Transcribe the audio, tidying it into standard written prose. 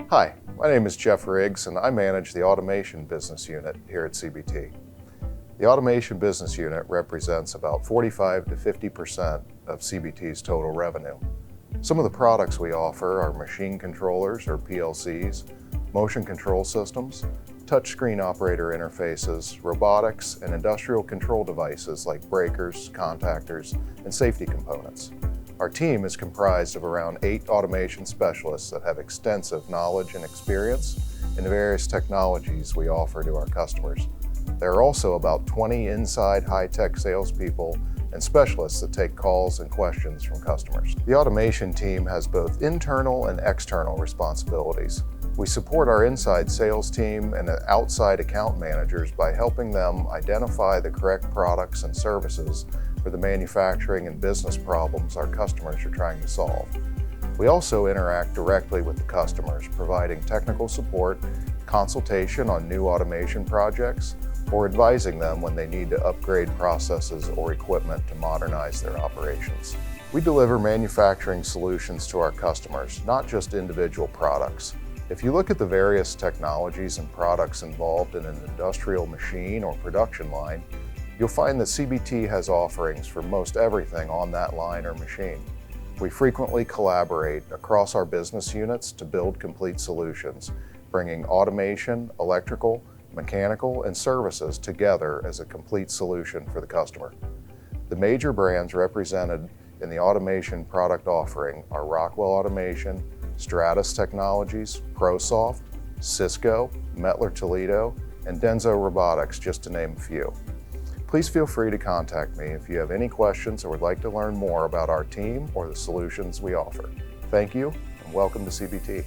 Hi, my name is Jeff Riggs and I manage the Automation Business Unit here at CBT. The Automation Business Unit represents about 45 to 50% of CBT's total revenue. Some of the products we offer are machine controllers or PLCs, motion control systems, touchscreen operator interfaces, robotics, and industrial control devices like breakers, contactors, and safety components. Our team is comprised of around 8 automation specialists that have extensive knowledge and experience in the various technologies we offer to our customers. There are also about 20 inside high-tech salespeople and specialists that take calls and questions from customers. The automation team has both internal and external responsibilities. We support our inside sales team and outside account managers by helping them identify the correct products and services for the manufacturing and business problems our customers are trying to solve. We also interact directly with the customers, providing technical support, consultation on new automation projects, or advising them when they need to upgrade processes or equipment to modernize their operations. We deliver manufacturing solutions to our customers, not just individual products. If you look at the various technologies and products involved in an industrial machine or production line, you'll find that CBT has offerings for most everything on that line or machine. We frequently collaborate across our business units to build complete solutions, bringing automation, electrical, mechanical, and services together as a complete solution for the customer. The major brands represented in the automation product offering are Rockwell Automation, Stratus Technologies, ProSoft, Cisco, Mettler-Toledo, and Denso Robotics, just to name a few. Please feel free to contact me if you have any questions or would like to learn more about our team or the solutions we offer. Thank you, and welcome to CBT.